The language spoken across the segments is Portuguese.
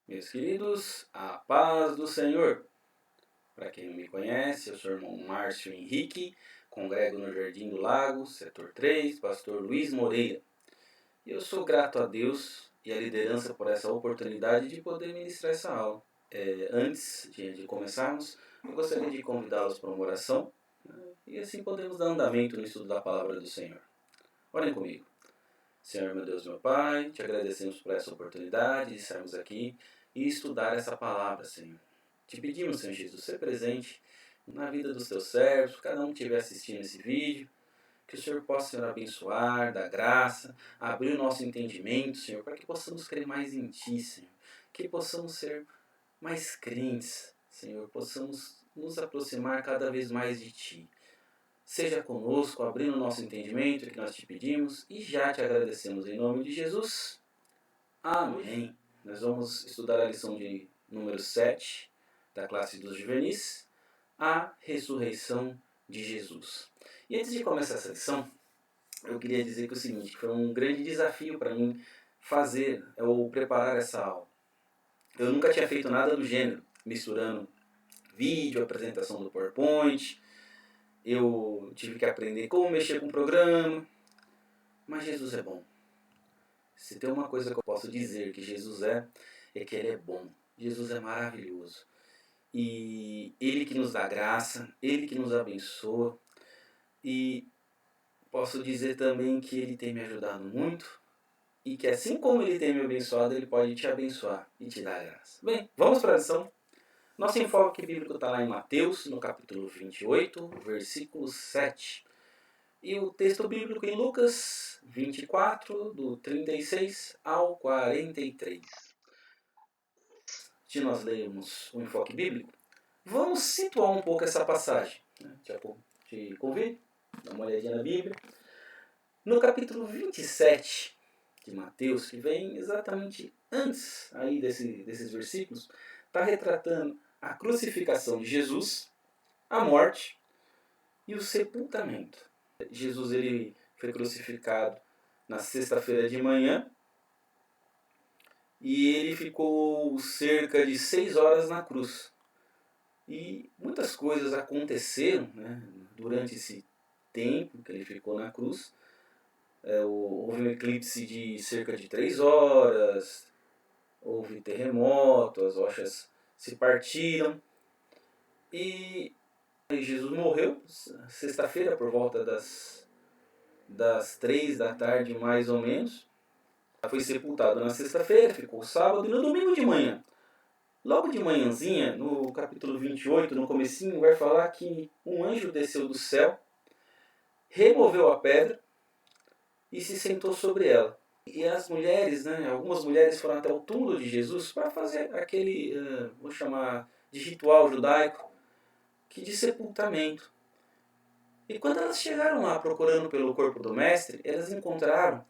Meus queridos, a paz do Senhor. Para quem não me conhece, eu sou o irmão Márcio Henrique, congrego no Jardim do Lago, setor 3, pastor Luiz Moreira. E eu sou grato a Deus e à liderança por essa oportunidade de poder ministrar essa aula. Antes de começarmos, eu gostaria de convidá-los para uma oração, e assim podemos dar andamento no estudo da palavra do Senhor. Orem comigo. Senhor, meu Deus, meu Pai, te agradecemos por essa oportunidade de estarmos aqui e estudar essa palavra, Senhor. Te pedimos, Senhor Jesus, ser presente na vida dos teus servos, cada um que estiver assistindo esse vídeo, que o Senhor possa, Senhor, abençoar, dar graça, abrir o nosso entendimento, Senhor, para que possamos crer mais em Ti, Senhor, que possamos ser mais crentes, Senhor, possamos nos aproximar cada vez mais de Ti. Seja conosco, abrindo o nosso entendimento que nós te pedimos e já te agradecemos em nome de Jesus. Amém. Nós vamos estudar a lição de número 7 da classe dos juvenis, a ressurreição de Jesus. E antes de começar essa lição, eu queria dizer que o seguinte, que foi um grande desafio para mim fazer ou preparar essa aula. Eu nunca tinha feito nada do gênero, misturando vídeo, apresentação do PowerPoint. Eu tive que aprender como mexer com o programa, mas Jesus é bom. Se tem uma coisa que eu posso dizer que Jesus é que Ele é bom. Jesus é maravilhoso. E Ele que nos dá graça, Ele que nos abençoa. E posso dizer também que Ele tem me ajudado muito e que assim como Ele tem me abençoado, Ele pode te abençoar e te dar graça. Bem, vamos para a lição. Nosso enfoque bíblico está lá em Mateus, no capítulo 28, versículo 7. E o texto bíblico em Lucas 24, do 36 ao 43. Se nós lermos o enfoque bíblico, vamos situar um pouco essa passagem. Te convido, dá uma olhadinha na Bíblia. No capítulo 27 de Mateus, que vem exatamente antes aí desses versículos, está retratando a crucificação de Jesus, a morte e o sepultamento. Jesus ele foi crucificado na sexta-feira de manhã e ele ficou cerca de 6 horas na cruz. E muitas coisas aconteceram, né, durante esse tempo que ele ficou na cruz. Houve um eclipse de cerca de 3 horas, houve terremoto, as rochas se partiram e Jesus morreu sexta-feira por volta das 3 da tarde mais ou menos. Foi sepultado na sexta-feira, ficou sábado e no domingo de manhã. Logo de manhãzinha, no capítulo 28, no comecinho, vai falar que um anjo desceu do céu, removeu a pedra e se sentou sobre ela. E as mulheres, algumas mulheres foram até o túmulo de Jesus para fazer aquele, vou chamar de ritual judaico, de sepultamento. E quando elas chegaram lá procurando pelo corpo do mestre, elas encontraram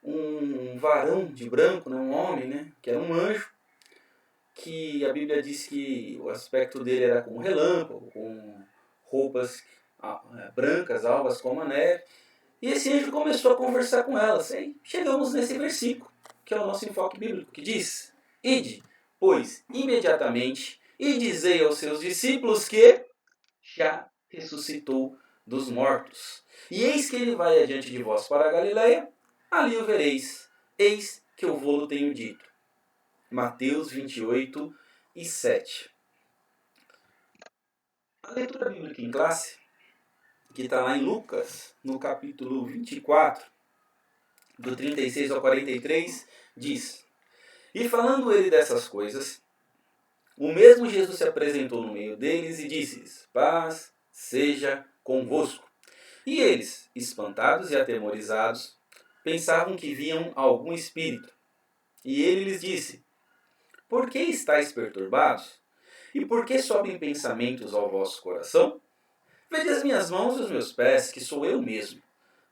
um varão de branco, um homem, que era um anjo, que a Bíblia diz que o aspecto dele era como relâmpago, com roupas brancas, alvas como a neve. E esse anjo começou a conversar com elas. E chegamos nesse versículo, que é o nosso enfoque bíblico, que diz: Ide, pois, imediatamente, e dizei aos seus discípulos que já ressuscitou dos mortos. E eis que ele vai adiante de vós para a Galileia, ali o vereis. Eis que eu vou-lo tenho dito. Mateus 28 e 7. A leitura bíblica em classe, que está lá em Lucas, no capítulo 24, do 36 ao 43, diz: E falando ele dessas coisas, o mesmo Jesus se apresentou no meio deles e disse-lhes: Paz seja convosco. E eles, espantados e atemorizados, pensavam que viam algum espírito. E ele lhes disse: Por que estáis perturbados? E por que sobem pensamentos ao vosso coração? Vede as minhas mãos e os meus pés, que sou eu mesmo.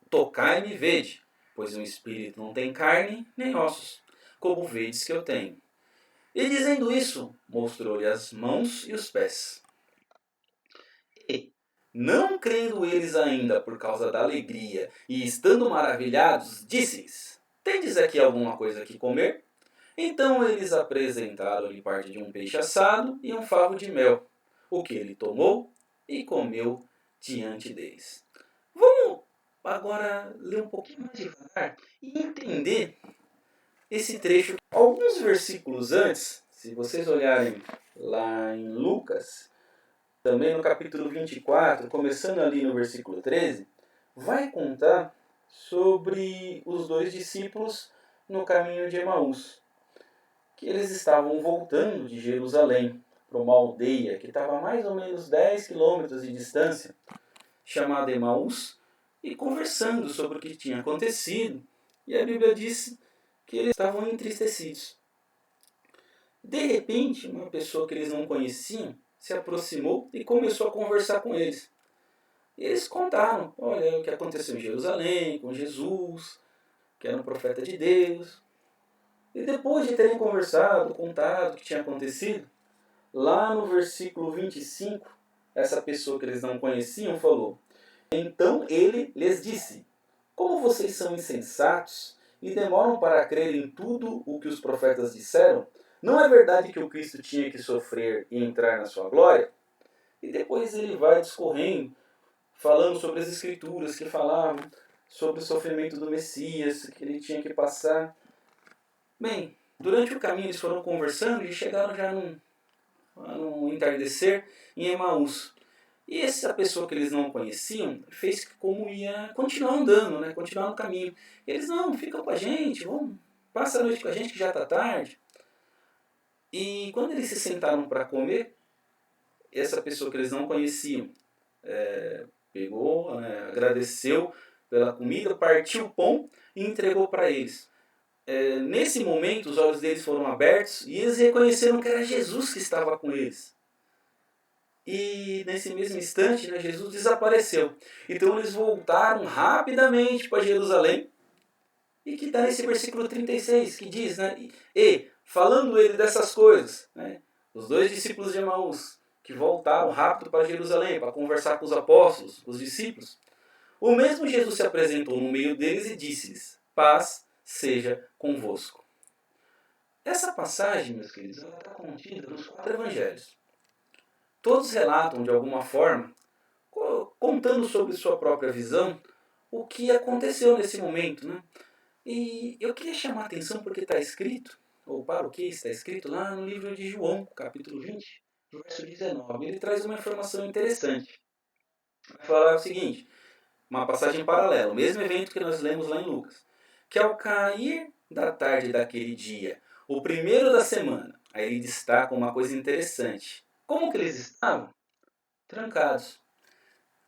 Tocai-me e vede, pois um espírito não tem carne nem ossos, como vedes que eu tenho. E dizendo isso, mostrou-lhe as mãos e os pés. E, não crendo eles ainda por causa da alegria e estando maravilhados, disse-lhes: Tendes aqui alguma coisa que comer? Então eles apresentaram-lhe parte de um peixe assado e um favo de mel, o que ele tomou e comeu diante deles. Vamos agora ler um pouquinho mais devagar e entender esse trecho. Alguns versículos antes, se vocês olharem lá em Lucas, também no capítulo 24, começando ali no versículo 13, vai contar sobre os dois discípulos no caminho de Emaús, que eles estavam voltando de Jerusalém para uma aldeia que estava a mais ou menos 10 quilômetros de distância, chamada Emaús, e conversando sobre o que tinha acontecido. E a Bíblia diz que eles estavam entristecidos. De repente, uma pessoa que eles não conheciam se aproximou e começou a conversar com eles. E eles contaram, olha, o que aconteceu em Jerusalém, com Jesus, que era um profeta de Deus. E depois de terem conversado, contado o que tinha acontecido, lá no versículo 25, essa pessoa que eles não conheciam falou: então ele lhes disse, como vocês são insensatos e demoram para crer em tudo o que os profetas disseram, não é verdade que o Cristo tinha que sofrer e entrar na sua glória? E depois ele vai discorrendo, falando sobre as escrituras que falavam sobre o sofrimento do Messias, que ele tinha que passar. Bem, durante o caminho eles foram conversando e chegaram já num entardecer em Emaús. E essa pessoa que eles não conheciam fez como ia continuar andando, né? Continuar no caminho. Eles, não, ficam com a gente, vamos, passa a noite com a gente que já está tarde. E quando eles se sentaram para comer, essa pessoa que eles não conheciam pegou, né, agradeceu pela comida, partiu o pão e entregou para eles. Nesse momento, os olhos deles foram abertos e eles reconheceram que era Jesus que estava com eles. E nesse mesmo instante, né, Jesus desapareceu. Então eles voltaram rapidamente para Jerusalém. E que está nesse versículo 36, que diz, né? E falando ele dessas coisas, né, os dois discípulos de Emaús, que voltaram rápido para Jerusalém para conversar com os apóstolos, com os discípulos, o mesmo Jesus se apresentou no meio deles e disse-lhes, paz seja convosco. Essa passagem, meus queridos, ela está contida nos 4 evangelhos. Todos relatam, de alguma forma, contando sobre sua própria visão, o que aconteceu nesse momento. Né? E eu queria chamar a atenção porque está escrito, ou para o que está escrito, lá no livro de João, capítulo 20, verso 19. Ele traz uma informação interessante. Vai falar o seguinte, uma passagem paralela, o mesmo evento que nós lemos lá em Lucas, que ao cair da tarde daquele dia, o primeiro da semana, aí ele destaca uma coisa interessante. Como que eles estavam? Trancados.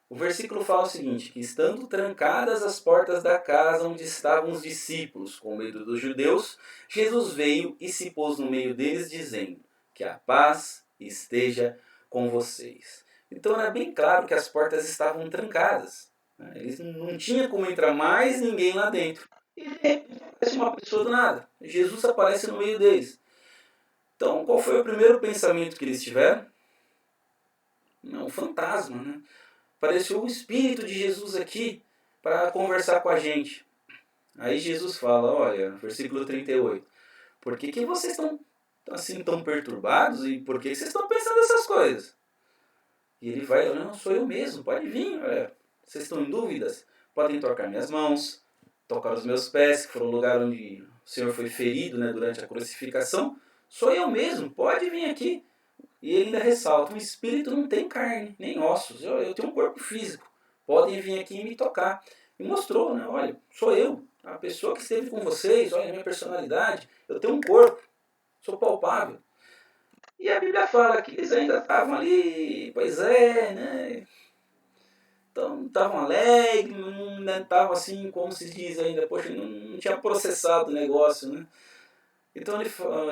O versículo fala o seguinte, que estando trancadas as portas da casa onde estavam os discípulos, com medo dos judeus, Jesus veio e se pôs no meio deles, dizendo, que a paz esteja com vocês. Então era bem claro que as portas estavam trancadas. Eles não tinham como entrar mais ninguém lá dentro. E de repente aparece uma pessoa do nada. Jesus aparece no meio deles. Então qual foi o primeiro pensamento que eles tiveram? Não, o fantasma, né? Apareceu o Espírito de Jesus aqui para conversar com a gente. Aí Jesus fala, olha, versículo 38, por que vocês estão assim tão perturbados e por que vocês estão pensando essas coisas? E ele vai, não, sou eu mesmo, pode vir, olha, vocês estão em dúvidas? Podem tocar minhas mãos, tocar os meus pés, que foram o lugar onde o Senhor foi ferido, né, durante a crucificação. Sou eu mesmo, pode vir aqui. E ele ainda ressalta, o espírito não tem carne, nem ossos, eu tenho um corpo físico, podem vir aqui e me tocar. E mostrou, né, olha, sou eu, a pessoa que esteve com vocês, olha a minha personalidade, eu tenho um corpo, sou palpável. E a Bíblia fala que eles ainda estavam ali, pois é, né, então estavam alegres, não estavam assim, como se diz ainda, poxa, não tinha processado o negócio, né. Então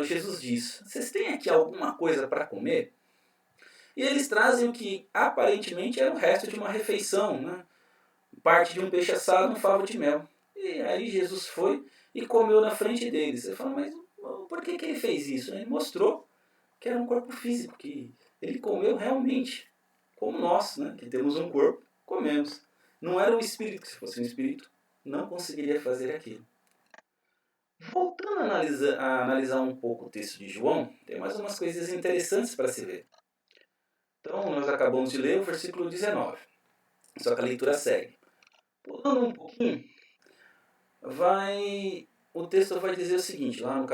Jesus diz, vocês têm aqui alguma coisa para comer? E eles trazem o que aparentemente era o resto de uma refeição, né? Parte de um peixe assado, um favo de mel. E aí Jesus foi e comeu na frente deles. Você fala, mas por que ele fez isso? Ele mostrou que era um corpo físico, que ele comeu realmente, como nós, né? Que temos um corpo, comemos. Não era um espírito, que se fosse um espírito, não conseguiria fazer aquilo. Voltando a analisar um pouco o texto de João, tem mais umas coisas interessantes para se ver. Então, nós acabamos de ler o versículo 19, só que a leitura segue. Pulando um pouquinho, o texto vai dizer o seguinte, lá no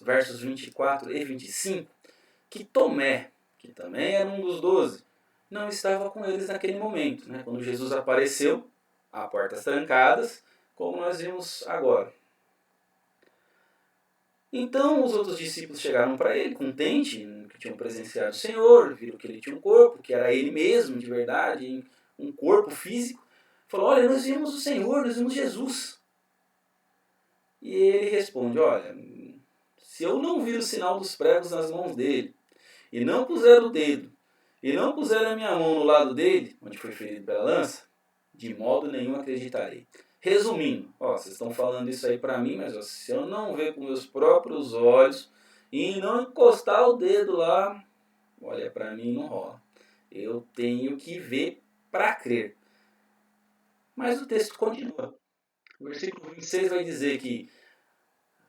versos 24 e 25, que Tomé, que também era um dos 12, não estava com eles naquele momento, né? Quando Jesus apareceu, a portas trancadas, como nós vimos agora. Então os outros discípulos chegaram para ele, contentes, que tinham presenciado o Senhor, viram que ele tinha um corpo, que era ele mesmo, de verdade, um corpo físico. Falou, olha, nós vimos o Senhor, nós vimos Jesus. E ele responde, olha, se eu não vir o sinal dos pregos nas mãos dele, e não puser o dedo, e não puser a minha mão no lado dele, onde foi ferido pela lança, de modo nenhum acreditarei. Resumindo, vocês estão falando isso aí para mim, mas se eu não ver com meus próprios olhos e não encostar o dedo lá, olha, para mim não rola. Eu tenho que ver para crer. Mas o texto continua. O versículo 26 vai dizer que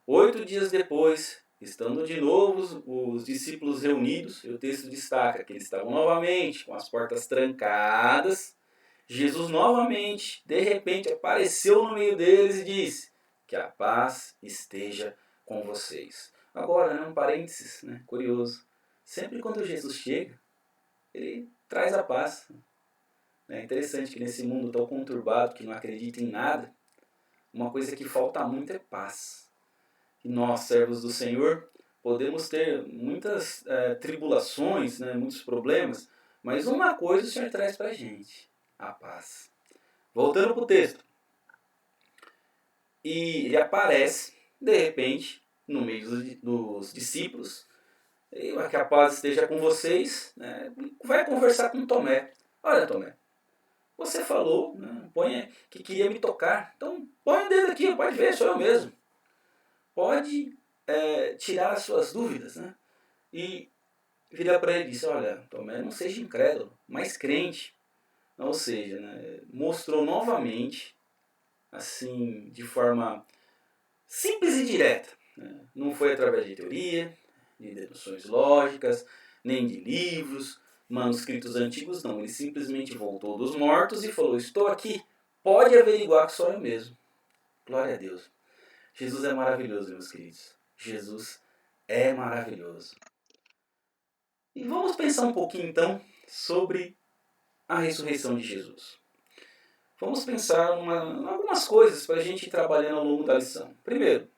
8 dias depois, estando de novo os discípulos reunidos, o texto destaca que eles estavam novamente com as portas trancadas. Jesus novamente, de repente, apareceu no meio deles e disse que a paz esteja com vocês. Agora, um parênteses, curioso. Sempre quando Jesus chega, ele traz a paz. É interessante que nesse mundo tão conturbado, que não acredita em nada, uma coisa que falta muito é paz. E nós, servos do Senhor, podemos ter muitas tribulações, muitos problemas, mas uma coisa o Senhor traz para a gente, a paz. Voltando para o texto. E ele aparece, de repente, no meio dos discípulos, e que a paz esteja com vocês, vai conversar com Tomé. Olha, Tomé, você falou, que queria me tocar, então põe o dedo aqui, pode ver, sou eu mesmo. Pode tirar as suas dúvidas, E vira para ele e disse, olha, Tomé, não seja incrédulo, mas crente. Ou seja, mostrou novamente, assim, de forma simples e direta. Não foi através de teoria, de deduções lógicas, nem de livros, manuscritos antigos, não. Ele simplesmente voltou dos mortos e falou, estou aqui, pode averiguar que sou eu mesmo. Glória a Deus. Jesus é maravilhoso, meus queridos. Jesus é maravilhoso. E vamos pensar um pouquinho, então, sobre a ressurreição de Jesus. Vamos pensar em algumas coisas para a gente ir trabalhando ao longo da lição. Primeiro,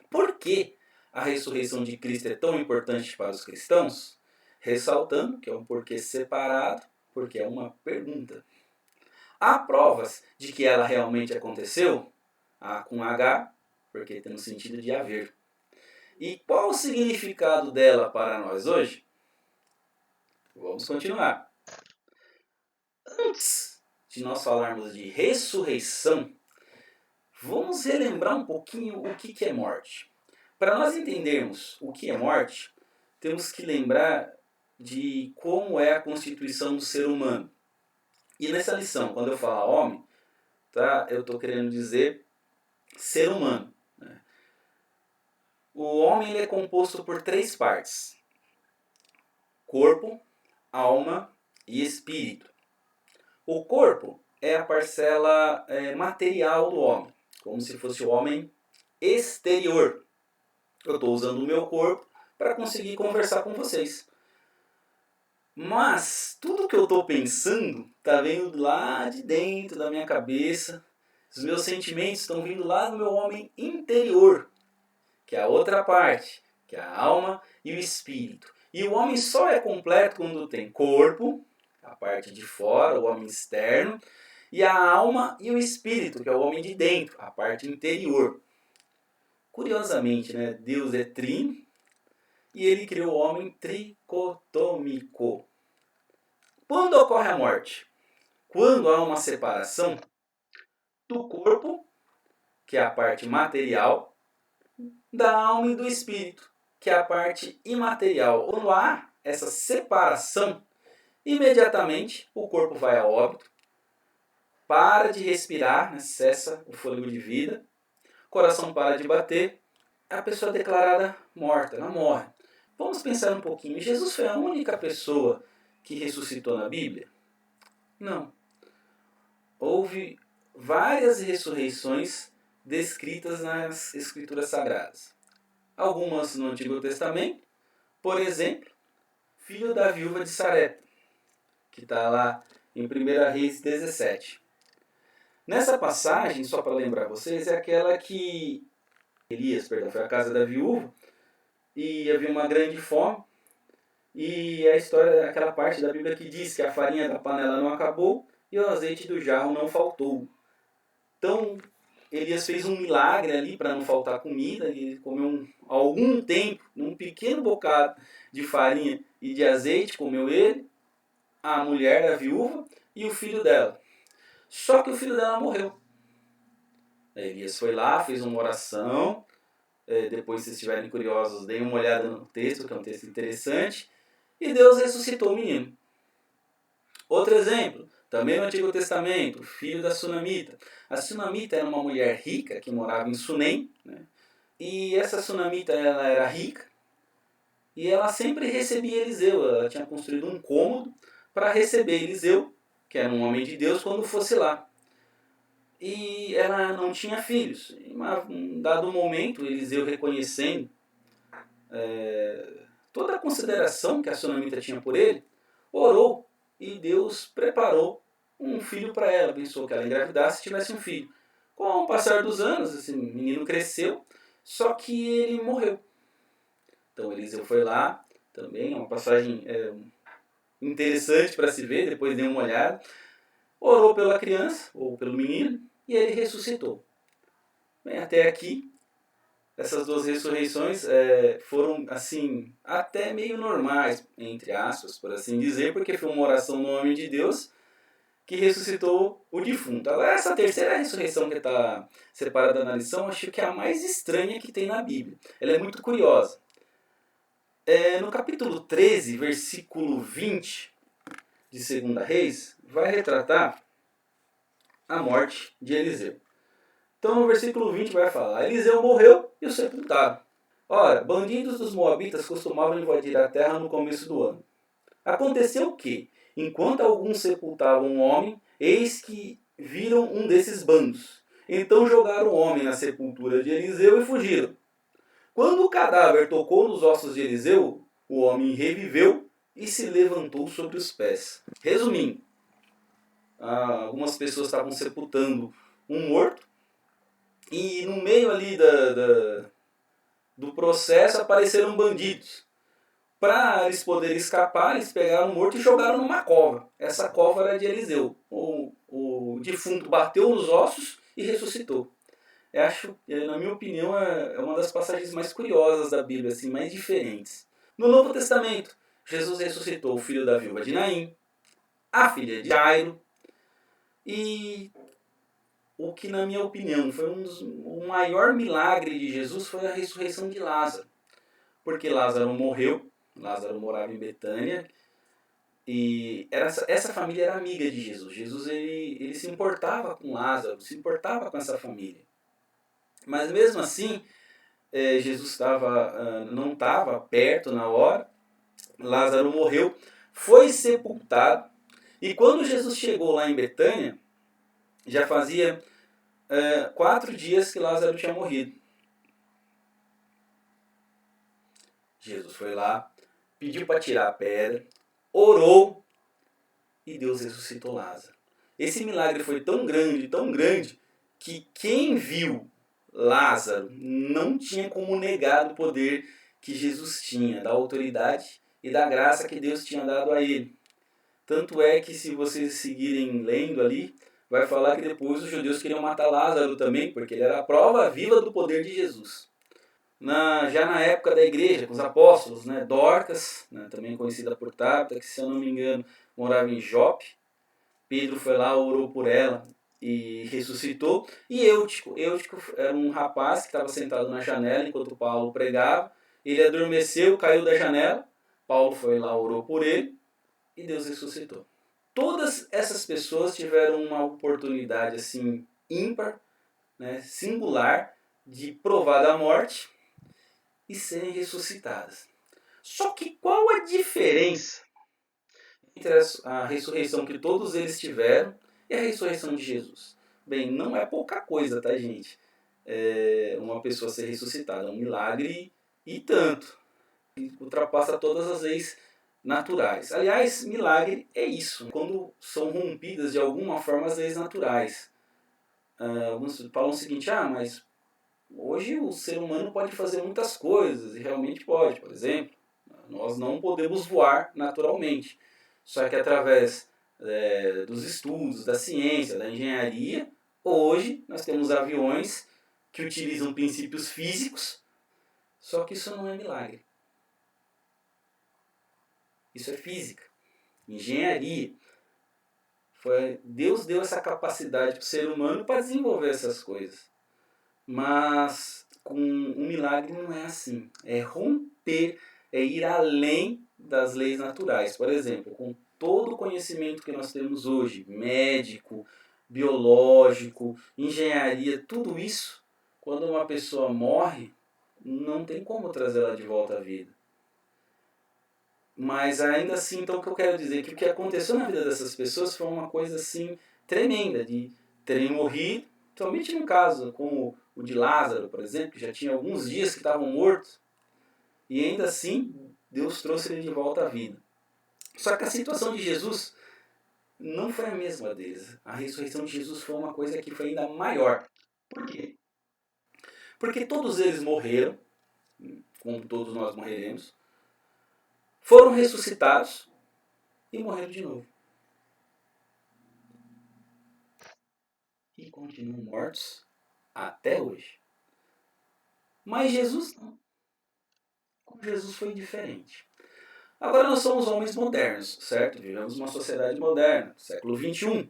por que a ressurreição de Cristo é tão importante para os cristãos? Ressaltando que é um porquê separado, porque é uma pergunta. Há provas de que ela realmente aconteceu? A com H, porque tem no sentido de haver. E qual o significado dela para nós hoje? Vamos continuar. Antes de nós falarmos de ressurreição, vamos relembrar um pouquinho o que é morte. Para nós entendermos o que é morte, temos que lembrar de como é a constituição do ser humano. E nessa lição, quando eu falar homem, eu estou querendo dizer ser humano. O homem ele é composto por 3 partes: corpo, alma e espírito. O corpo é a parcela material do homem, como se fosse o homem exterior. Eu estou usando o meu corpo para conseguir conversar com vocês. Mas tudo que eu estou pensando está vindo lá de dentro da minha cabeça. Os meus sentimentos estão vindo lá do meu homem interior, que é a outra parte, que é a alma e o espírito. E o homem só é completo quando tem corpo, a parte de fora, o homem externo, e a alma e o espírito, que é o homem de dentro, a parte interior. Curiosamente, Deus é trino e ele criou o homem tricotômico. Quando ocorre a morte? Quando há uma separação do corpo, que é a parte material, da alma e do espírito, que é a parte imaterial. Quando há essa separação, imediatamente o corpo vai a óbito, para de respirar, cessa o fôlego de vida. o coração para de bater, a pessoa é declarada morta, ela morre. Vamos pensar um pouquinho, Jesus foi a única pessoa que ressuscitou na Bíblia? Não. Houve várias ressurreições descritas nas Escrituras Sagradas. Algumas no Antigo Testamento, por exemplo, filho da viúva de Sarepta, que está lá em 1 Reis 17. Nessa passagem, só para lembrar vocês, é aquela que Elias, foi à casa da viúva e havia uma grande fome. E a história, aquela parte da Bíblia que diz que a farinha da panela não acabou e o azeite do jarro não faltou. Então, Elias fez um milagre ali para não faltar comida. Ele comeu algum tempo, num pequeno bocado de farinha e de azeite, comeu ele, a mulher, a viúva e o filho dela. Só que o filho dela morreu. Elias foi lá, fez uma oração. Depois, se estiverem curiosos, deem uma olhada no texto, que é um texto interessante. E Deus ressuscitou o menino. Outro exemplo, também no Antigo Testamento, o filho da Sunamita. A Sunamita era uma mulher rica que morava em Sunem, né? E essa Sunamita, ela era rica e ela sempre recebia Eliseu. Ela tinha construído um cômodo para receber Eliseu, que era um homem de Deus, quando fosse lá. E ela não tinha filhos. Em um dado momento, Eliseu, reconhecendo toda a consideração que a Sunamita tinha por ele, orou e Deus preparou um filho para ela. Pensou que ela engravidasse e tivesse um filho. Com o passar dos anos, esse menino cresceu, só que ele morreu. Então Eliseu foi lá, também é uma passagem interessante para se ver, depois dê uma olhada. Orou pela criança, ou pelo menino, e ele ressuscitou. Bem, até aqui, essas duas ressurreições foram, assim, até meio normais, entre aspas, por assim dizer, porque foi uma oração no nome de Deus que ressuscitou o defunto. Agora, essa terceira ressurreição que está separada na lição, acho que é a mais estranha que tem na Bíblia. Ela é muito curiosa. No capítulo 13, versículo 20 de 2 Reis, vai retratar a morte de Eliseu. Então, no versículo 20 vai falar: Eliseu morreu e o sepultaram. Ora, bandidos dos moabitas costumavam invadir a terra no começo do ano. Aconteceu que, enquanto alguns sepultavam um homem, eis que viram um desses bandos. Então jogaram o homem na sepultura de Eliseu e fugiram. Quando o cadáver tocou nos ossos de Eliseu, o homem reviveu e se levantou sobre os pés. Resumindo, algumas pessoas estavam sepultando um morto e no meio ali do processo apareceram bandidos. Para eles poderem escapar, eles pegaram o morto e jogaram numa cova. Essa cova era de Eliseu. O defunto bateu nos ossos e ressuscitou. Eu acho, na minha opinião, é uma das passagens mais curiosas da Bíblia, assim, mais diferentes. No Novo Testamento, Jesus ressuscitou o filho da viúva de Naim, a filha de Jairo, e o que, na minha opinião, foi o maior milagre de Jesus foi a ressurreição de Lázaro. Porque Lázaro morreu, Lázaro morava em Betânia, e essa família era amiga de Jesus. Jesus ele se importava com Lázaro, se importava com essa família. Mas mesmo assim, Jesus não estava perto na hora, Lázaro morreu, foi sepultado, e quando Jesus chegou lá em Betânia, já fazia 4 dias que Lázaro tinha morrido. Jesus foi lá, pediu para tirar a pedra, orou e Deus ressuscitou Lázaro. Esse milagre foi tão grande, que quem viu Lázaro não tinha como negar o poder que Jesus tinha, da autoridade e da graça que Deus tinha dado a ele. Tanto é que, se vocês seguirem lendo ali, vai falar que depois os judeus queriam matar Lázaro também, porque ele era a prova viva do poder de Jesus. Já na época da igreja, com os apóstolos, né, Dorcas, né, também conhecida por Tabita, que, se eu não me engano, morava em Jope. Pedro foi lá, orou por ela e ressuscitou. E Eutico era um rapaz que estava sentado na janela enquanto Paulo pregava. Ele adormeceu, caiu da janela. Paulo foi lá, orou por ele e Deus ressuscitou. Todas essas pessoas tiveram uma oportunidade assim ímpar, né, singular, de provar da morte e serem ressuscitadas. Só que qual a diferença entre a ressurreição que todos eles tiveram e a ressurreição de Jesus? Bem, não é pouca coisa, tá, gente? Uma pessoa ser ressuscitada, é um milagre e tanto. Ultrapassa todas as leis naturais. Aliás, milagre é isso, quando são rompidas de alguma forma as leis naturais. Alguns falam o seguinte, mas hoje o ser humano pode fazer muitas coisas, e realmente pode. Por exemplo, nós não podemos voar naturalmente. Só que através dos estudos, da ciência, da engenharia, hoje nós temos aviões que utilizam princípios físicos, só que isso não é milagre. Isso é física, engenharia. Deus deu essa capacidade para o ser humano para desenvolver essas coisas. Mas com um milagre não é assim. É romper, é ir além das leis naturais. Por exemplo, com todo o conhecimento que nós temos hoje, médico, biológico, engenharia, tudo isso, quando uma pessoa morre, não tem como trazê-la de volta à vida. Mas ainda assim, então, o que eu quero dizer é que o que aconteceu na vida dessas pessoas foi uma coisa assim tremenda, de terem morrido, somente num caso como o de Lázaro, por exemplo, que já tinha alguns dias que estavam mortos, e ainda assim Deus trouxe ele de volta à vida. Só que a situação de Jesus não foi a mesma deles. A ressurreição de Jesus foi uma coisa que foi ainda maior. Por quê? Porque todos eles morreram, como todos nós morreremos, foram ressuscitados e morreram de novo. E continuam mortos até hoje. Mas Jesus não. Com Jesus foi diferente. Agora nós somos homens modernos, certo? Vivemos uma sociedade moderna, século XXI.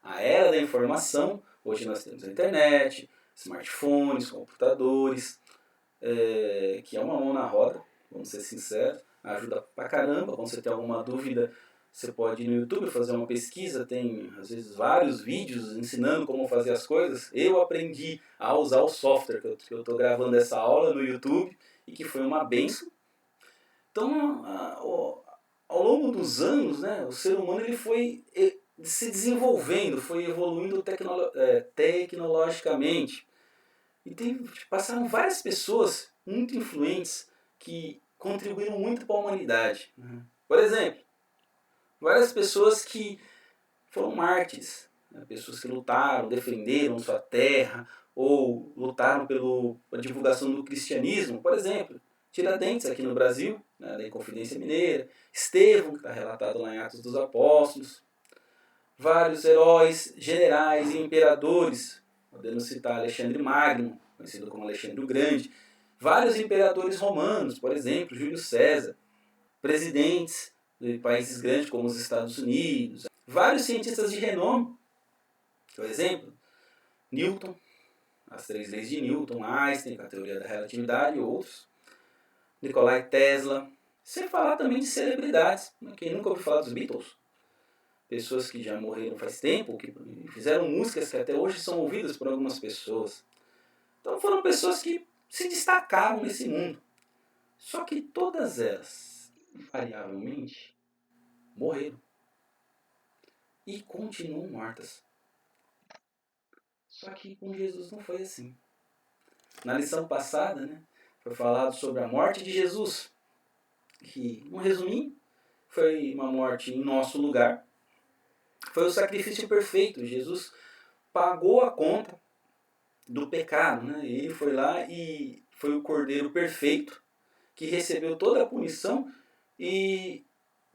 A era da informação, hoje nós temos a internet, smartphones, computadores, que é uma mão na roda, vamos ser sinceros, ajuda pra caramba. Quando você tem alguma dúvida, você pode ir no YouTube fazer uma pesquisa, tem às vezes vários vídeos ensinando como fazer as coisas. Eu aprendi a usar o software que eu estou gravando essa aula no YouTube e que foi uma benção. Então, ao longo dos anos, né, o ser humano ele foi se desenvolvendo, foi evoluindo tecnologicamente. E passaram várias pessoas muito influentes que contribuíram muito para a humanidade. Por exemplo, várias pessoas que foram mártires, né? Pessoas que lutaram, defenderam sua terra ou lutaram pela divulgação do cristianismo. Por exemplo, Tiradentes aqui no Brasil, né, da Inconfidência Mineira, Estevão, que está relatado lá em Atos dos Apóstolos, vários heróis, generais e imperadores, podemos citar Alexandre Magno, conhecido como Alexandre o Grande, vários imperadores romanos, por exemplo, Júlio César, presidentes de países grandes como os Estados Unidos, vários cientistas de renome, por exemplo, Newton, as 3 leis de Newton, Einstein, a teoria da relatividade e outros, Nikolai Tesla, sem falar também de celebridades, quem nunca ouviu falar dos Beatles? Pessoas que já morreram faz tempo, que fizeram músicas que até hoje são ouvidas por algumas pessoas. Então foram pessoas que se destacaram nesse mundo. Só que todas elas, invariavelmente, morreram. E continuam mortas. Só que com Jesus não foi assim. Na lição passada, né, foi falado sobre a morte de Jesus. Que, num resuminho, foi uma morte em nosso lugar. Foi o sacrifício perfeito. Jesus pagou a conta do pecado, né? Ele foi lá e foi o cordeiro perfeito que recebeu toda a punição e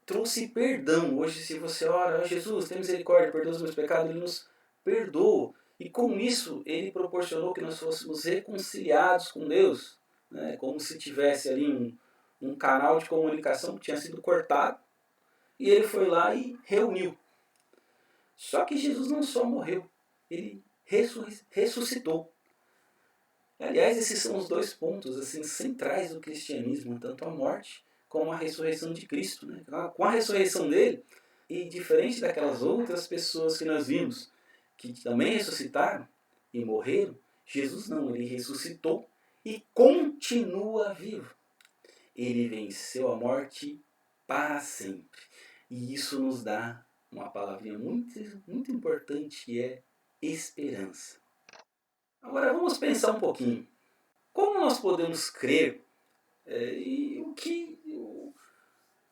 trouxe perdão. Hoje, se você ora, Jesus, tem misericórdia, perdoa os meus pecados, ele nos perdoa. E com isso, ele proporcionou que nós fôssemos reconciliados com Deus, né? Como se tivesse ali um canal de comunicação que tinha sido cortado, e ele foi lá e reuniu. Só que Jesus não só morreu, ele ressuscitou. Aliás, esses são os 2 pontos assim, centrais do cristianismo, tanto a morte como a ressurreição de Cristo. Né? Com a ressurreição dele, e diferente daquelas outras pessoas que nós vimos, que também ressuscitaram e morreram, Jesus não, ele ressuscitou e continua vivo. Ele venceu a morte para sempre. E isso nos dá uma palavrinha muito importante, que é esperança. Agora vamos pensar um pouquinho. Como nós podemos crer e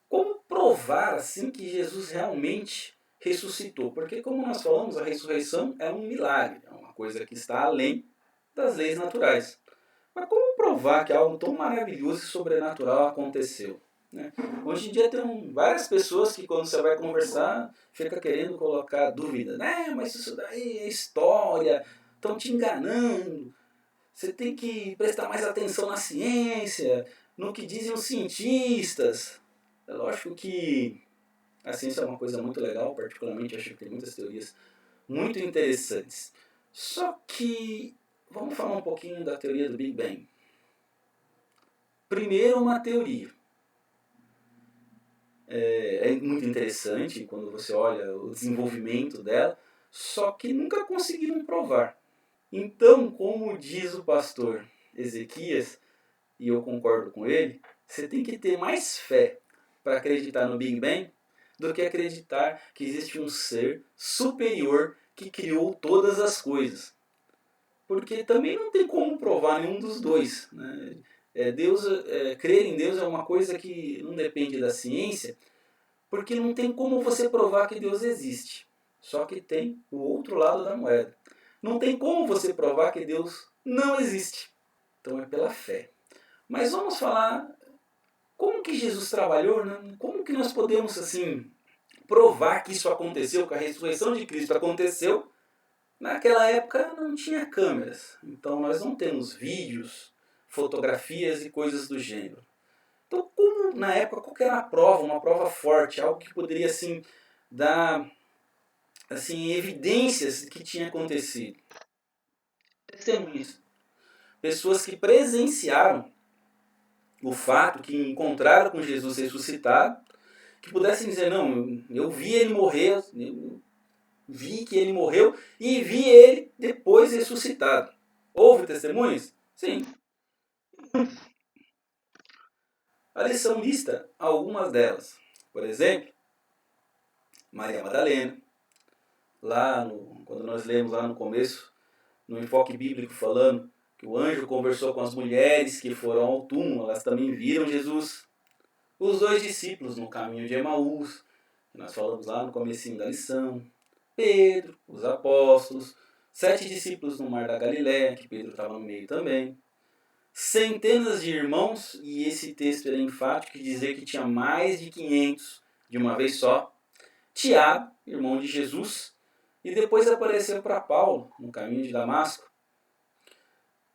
como provar assim que Jesus realmente ressuscitou? Porque como nós falamos, a ressurreição é um milagre, é uma coisa que está além das leis naturais. Mas como provar que algo tão maravilhoso e sobrenatural aconteceu? Né? Hoje em dia tem várias pessoas que quando você vai conversar, fica querendo colocar dúvida. Né? Mas isso daí é história, estão te enganando. Você tem que prestar mais atenção na ciência, no que dizem os cientistas. É lógico que a ciência é uma coisa muito legal, particularmente acho que tem muitas teorias muito interessantes. Só que vamos falar um pouquinho da teoria do Big Bang. Primeiro, uma teoria. É muito interessante quando você olha o desenvolvimento dela, só que nunca conseguiram provar. Então, como diz o pastor Ezequias, e eu concordo com ele, você tem que ter mais fé para acreditar no Big Bang do que acreditar que existe um ser superior que criou todas as coisas. Porque também não tem como provar nenhum dos dois. Né? Crer em Deus é uma coisa que não depende da ciência, porque não tem como você provar que Deus existe. Só que tem o outro lado da moeda. Não tem como você provar que Deus não existe. Então é pela fé. Mas vamos falar como que Jesus trabalhou, né? Como que nós podemos assim provar que isso aconteceu, que a ressurreição de Cristo aconteceu. Naquela época não tinha câmeras, então nós não temos vídeos, fotografias e coisas do gênero. Então, como na época, qual que era a prova, uma prova forte, algo que poderia assim dar assim evidências que tinha acontecido? Testemunhas, pessoas que presenciaram o fato, que encontraram com Jesus ressuscitado, que pudessem dizer, não, eu vi ele morrer, eu vi que ele morreu e vi ele depois ressuscitado. Houve testemunhas? Sim. A lição lista algumas delas. Por exemplo, Maria Madalena. Quando nós lemos lá no começo, no enfoque bíblico falando que o anjo conversou com as mulheres que foram ao túmulo, elas também viram Jesus. Os 2 discípulos no caminho de Emaús, que nós falamos lá no comecinho da lição. Pedro, os apóstolos, 7 discípulos no Mar da Galileia, que Pedro estava no meio também. Centenas de irmãos, e esse texto é enfático, que dizer que tinha mais de 500 de uma vez só. Tiago, irmão de Jesus, e depois apareceu para Paulo no caminho de Damasco.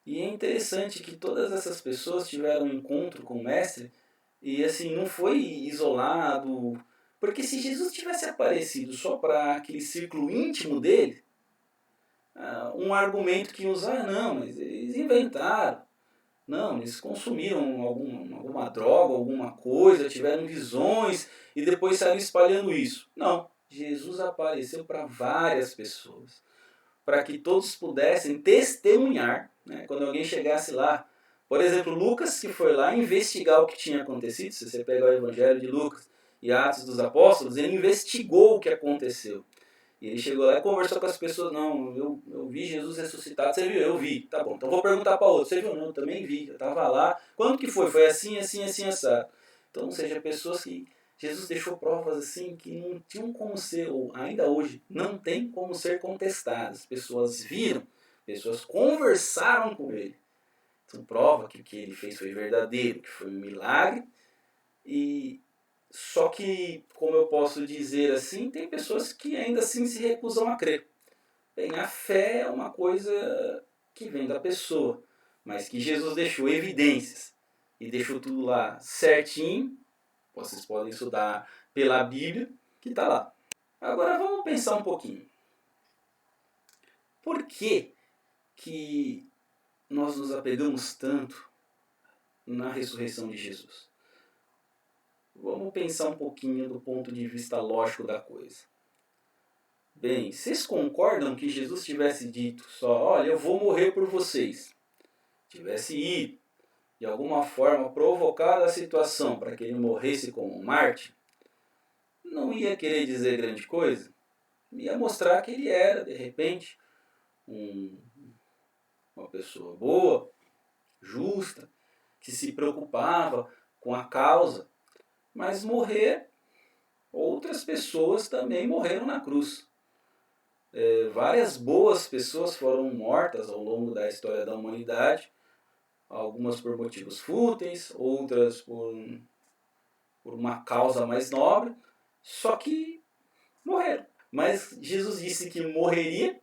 E é interessante que todas essas pessoas tiveram um encontro com o Mestre e assim não foi isolado, porque se Jesus tivesse aparecido só para aquele círculo íntimo dele, um argumento que usar, não, mas eles inventaram. Não, eles consumiram alguma droga, alguma coisa, tiveram visões e depois saíram espalhando isso. Não, Jesus apareceu para várias pessoas, para que todos pudessem testemunhar, né? Quando alguém chegasse lá. Por exemplo, Lucas, que foi lá investigar o que tinha acontecido, se você pegar o Evangelho de Lucas e Atos dos Apóstolos, ele investigou o que aconteceu. E ele chegou lá e conversou com as pessoas. Não, eu vi Jesus ressuscitado. Você viu? Eu vi. Tá bom, então vou perguntar para outro. Você viu? Não, eu também vi. Eu estava lá. Quando que foi? Foi assim, assim, assim, assado. Então, ou seja, pessoas que Jesus deixou provas assim que não tinham como ser, ou ainda hoje, não tem como ser contestadas. Pessoas viram, pessoas conversaram com ele. Então, prova que o que ele fez foi verdadeiro, que foi um milagre. E só que, como eu posso dizer assim, tem pessoas que ainda assim se recusam a crer. Bem, a fé é uma coisa que vem da pessoa, mas que Jesus deixou evidências e deixou tudo lá certinho. Vocês podem estudar pela Bíblia, que está lá. Agora vamos pensar um pouquinho. Por que nós nos apegamos tanto na ressurreição de Jesus? Vamos pensar um pouquinho do ponto de vista lógico da coisa. Bem, vocês concordam que Jesus tivesse dito só, olha, eu vou morrer por vocês? Tivesse ido, de alguma forma, provocado a situação para que ele morresse como um mártir? Não ia querer dizer grande coisa? Ia mostrar que ele era, de repente, uma pessoa boa, justa, que se preocupava com a causa. Mas morrer, outras pessoas também morreram na cruz. Várias boas pessoas foram mortas ao longo da história da humanidade, algumas por motivos fúteis, outras por uma causa mais nobre, só que morreram. Mas Jesus disse que morreria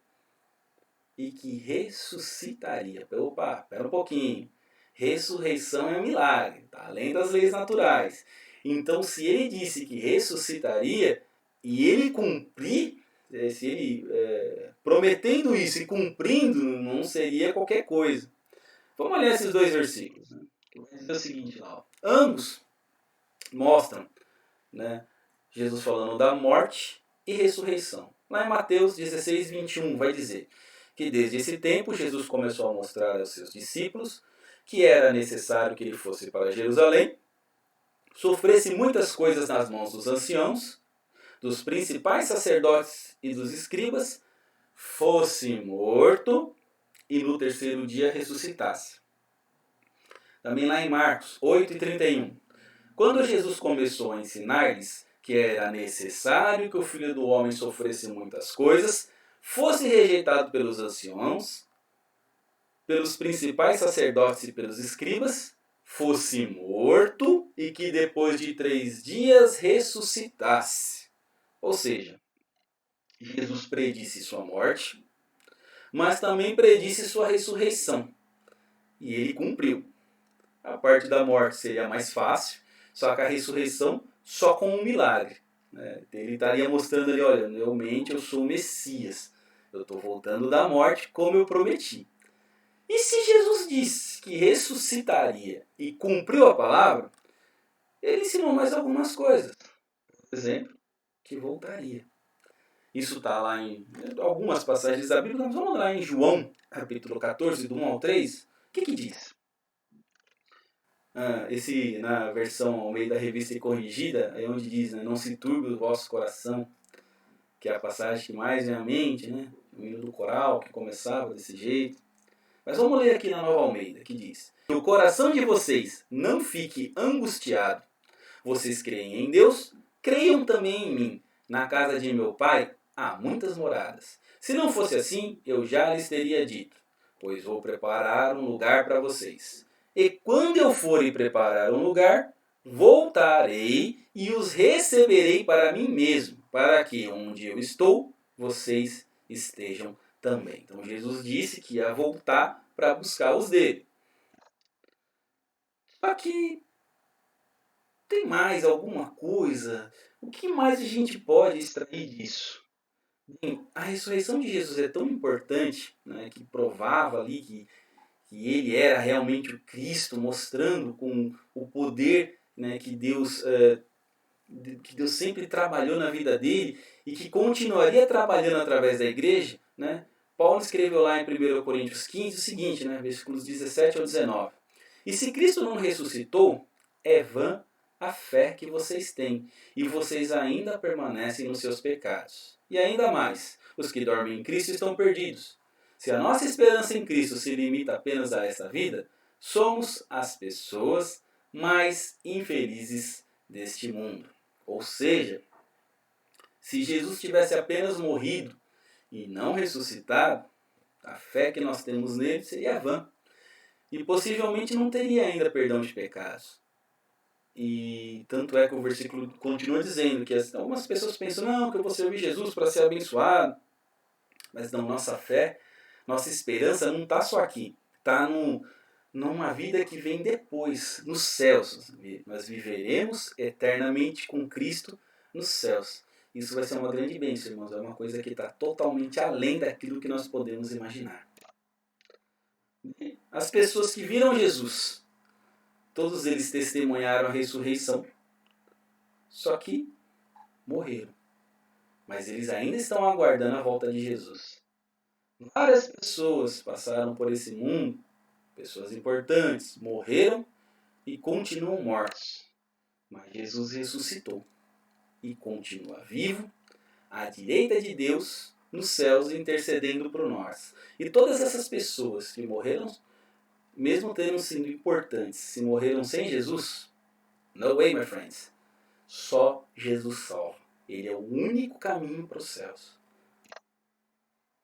e que ressuscitaria. Opa, espera um pouquinho. Ressurreição é um milagre, tá? Além das leis naturais. Então, se ele disse que ressuscitaria e ele cumprir, se ele prometendo isso e cumprindo, não seria qualquer coisa. Vamos olhar esses dois versículos. Né? Que vai dizer o seguinte lá. Ó. Ambos mostram, né, Jesus falando da morte e ressurreição. Lá em Mateus 16, 21 vai dizer que desde esse tempo Jesus começou a mostrar aos seus discípulos que era necessário que ele fosse para Jerusalém, sofresse muitas coisas nas mãos dos anciãos, dos principais sacerdotes e dos escribas, fosse morto e no terceiro dia ressuscitasse. Também lá em Marcos 8:31. Quando Jesus começou a ensinar-lhes que era necessário que o Filho do Homem sofresse muitas coisas, fosse rejeitado pelos anciãos, pelos principais sacerdotes e pelos escribas, fosse morto e que depois de 3 dias ressuscitasse. Ou seja, Jesus predisse sua morte, mas também predisse sua ressurreição. E ele cumpriu. A parte da morte seria mais fácil, só que a ressurreição só com um milagre. Ele estaria mostrando ali, olha, realmente eu sou o Messias. Eu estou voltando da morte como eu prometi. E se Jesus disse que ressuscitaria e cumpriu a palavra, ele ensinou mais algumas coisas. Por exemplo, que voltaria. Isso está lá em algumas passagens da Bíblia. Mas vamos lá em João, capítulo 14, do 1 ao 3. O que diz? Na versão ao meio da revista e corrigida, é onde diz, né, não se turbe o vosso coração, que é a passagem que mais vem à mente, né? O hino do coral, que começava desse jeito. Mas vamos ler aqui na Nova Almeida, que diz: que o coração de vocês não fique angustiado. Vocês creem em Deus, creiam também em mim. Na casa de meu pai há muitas moradas. Se não fosse assim, eu já lhes teria dito, pois vou preparar um lugar para vocês. E quando eu for e preparar um lugar, voltarei e os receberei para mim mesmo, para que onde eu estou, vocês estejam também. Então Jesus disse que ia voltar para buscar os dele. Só que tem mais alguma coisa? O que mais a gente pode extrair disso? Bem, a ressurreição de Jesus é tão importante, né, que provava ali que ele era realmente o Cristo, mostrando com o poder, né, que Deus sempre trabalhou na vida dele e que continuaria trabalhando através da igreja. Né? Paulo escreveu lá em 1 Coríntios 15 o seguinte, né, versículos 17 ao 19. E se Cristo não ressuscitou, é vã a fé que vocês têm, e vocês ainda permanecem nos seus pecados. E ainda mais, os que dormem em Cristo estão perdidos. Se a nossa esperança em Cristo se limita apenas a esta vida, somos as pessoas mais infelizes deste mundo. Ou seja, se Jesus tivesse apenas morrido e não ressuscitado, a fé que nós temos nele seria vã. E possivelmente não teria ainda perdão de pecados. E tanto é que o versículo continua dizendo que algumas pessoas pensam, não, que eu vou servir Jesus para ser abençoado. Mas não, nossa fé, nossa esperança não está só aqui. Está numa vida que vem depois, nos céus. Nós viveremos eternamente com Cristo nos céus. Isso vai ser uma grande bênção, irmãos. É uma coisa que está totalmente além daquilo que nós podemos imaginar. As pessoas que viram Jesus, todos eles testemunharam a ressurreição, só que morreram. mas eles ainda estão aguardando a volta de Jesus. Várias pessoas passaram por esse mundo, pessoas importantes, morreram e continuam mortos. Mas Jesus ressuscitou e continua vivo, à direita de Deus, nos céus, intercedendo por nós. E todas essas pessoas que morreram, mesmo tendo sido importantes, se morreram sem Jesus, no way, my friends. Só Jesus salva. Ele é o único caminho para os céus.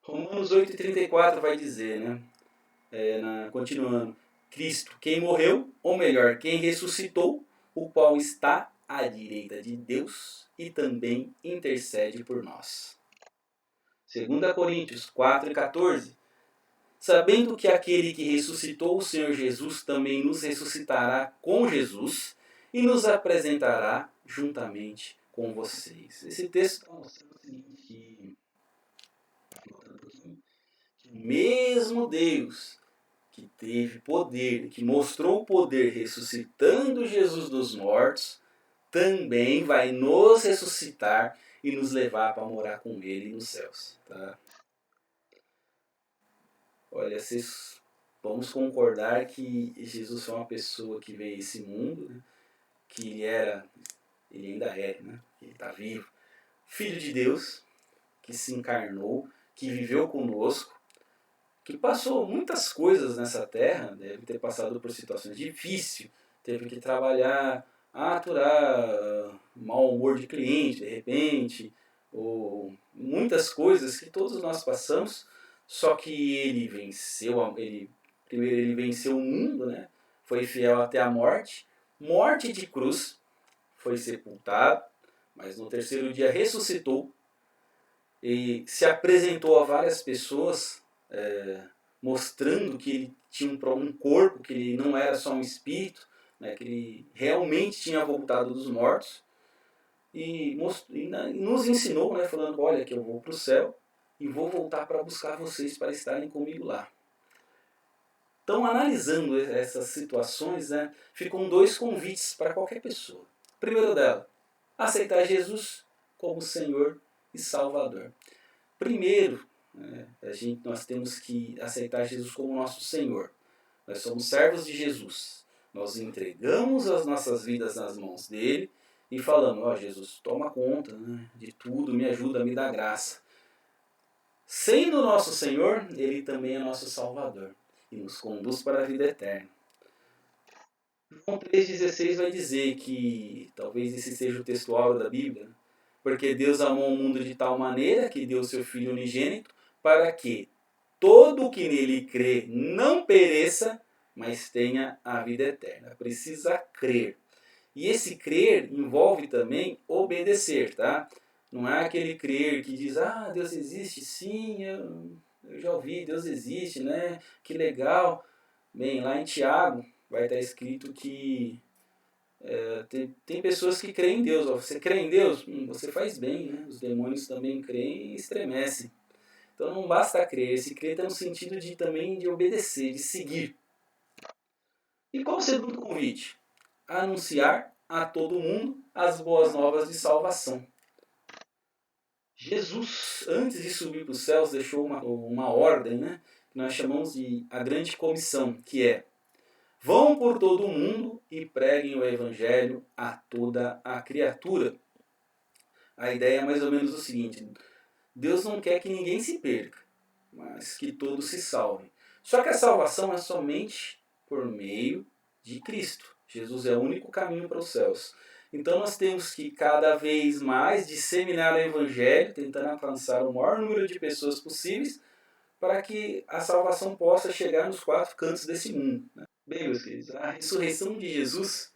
Romanos 8,34 vai dizer, né? Continuando. Cristo, quem morreu, ou melhor, quem ressuscitou, o qual está à direita de Deus e também intercede por nós. 2 Coríntios 4,14. Sabendo que aquele que ressuscitou o Senhor Jesus também nos ressuscitará com Jesus e nos apresentará juntamente com vocês. Esse texto está mostrando o seguinte, que o mesmo Deus que teve poder, que mostrou o poder ressuscitando Jesus dos mortos, também vai nos ressuscitar e nos levar para morar com Ele nos céus. Tá? Olha, vocês vamos concordar que Jesus foi uma pessoa que veio a esse mundo, né? Que ele ainda é, né? Ele está vivo. Filho de Deus, que se encarnou, que viveu conosco, que passou muitas coisas nessa terra, deve ter passado por situações difíceis, teve que trabalhar, aturar mau humor de cliente, de repente, ou muitas coisas que todos nós passamos, só que ele venceu, primeiro ele venceu o mundo, né? Foi fiel até a morte de cruz, foi sepultado, mas no terceiro dia ressuscitou e se apresentou a várias pessoas, mostrando que ele tinha um corpo, que ele não era só um espírito, né, que ele realmente tinha voltado dos mortos, e nos ensinou, né, falando, olha, que eu vou para o céu e vou voltar para buscar vocês para estarem comigo lá. Então, analisando essas situações, né, ficam 2 convites para qualquer pessoa. Primeiro dela, aceitar Jesus como Senhor e Salvador. Primeiro, nós temos que aceitar Jesus como nosso Senhor. Nós somos servos de Jesus. Nós entregamos as nossas vidas nas mãos dele e falamos, ó Jesus, toma conta, né, de tudo, me ajuda, me dá graça. Sendo nosso Senhor, ele também é nosso Salvador e nos conduz para a vida eterna. João 3,16 vai dizer que, talvez esse seja o textual da Bíblia, porque Deus amou o mundo de tal maneira que deu seu Filho unigênito, para que todo o que nele crê não pereça, mas tenha a vida eterna. Precisa crer. E esse crer envolve também obedecer, tá? Não é aquele crer que diz, Deus existe, sim, eu já ouvi, Deus existe, né? Que legal. Bem, lá em Tiago vai estar escrito que tem pessoas que creem em Deus. Ó, você crê em Deus? Você faz bem, né? Os demônios também creem e estremecem. Então não basta crer, esse crer tem um sentido também de obedecer, de seguir. E qual o segundo convite? Anunciar a todo mundo as boas novas de salvação. Jesus, antes de subir para os céus, deixou uma ordem, né, que nós chamamos de a grande comissão, que é: vão por todo o mundo e preguem o evangelho a toda a criatura. A ideia é mais ou menos o seguinte: Deus não quer que ninguém se perca, mas que todos se salvem. Só que a salvação é somente por meio de Cristo. Jesus é o único caminho para os céus. Então nós temos que cada vez mais disseminar o Evangelho, tentando alcançar o maior número de pessoas possíveis, para que a salvação possa chegar nos 4 cantos desse mundo. Bem, meus queridos, a ressurreição de Jesus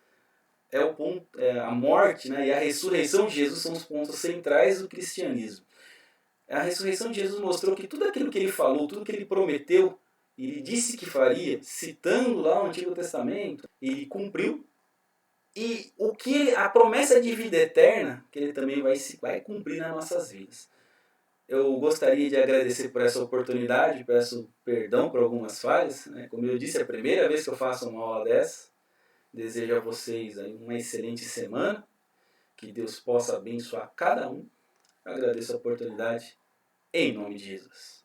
é o ponto, a morte, né, e a ressurreição de Jesus são os pontos centrais do cristianismo. A ressurreição de Jesus mostrou que tudo aquilo que ele falou, tudo que ele prometeu, ele disse que faria, citando lá o Antigo Testamento, ele cumpriu. E a promessa de vida eterna, que ele também vai cumprir nas nossas vidas. Eu gostaria de agradecer por essa oportunidade, peço perdão por algumas falhas. Né? Como eu disse, é a primeira vez que eu faço uma aula dessa. Desejo a vocês aí uma excelente semana, que Deus possa abençoar cada um Agradeço a oportunidade, em nome de Jesus.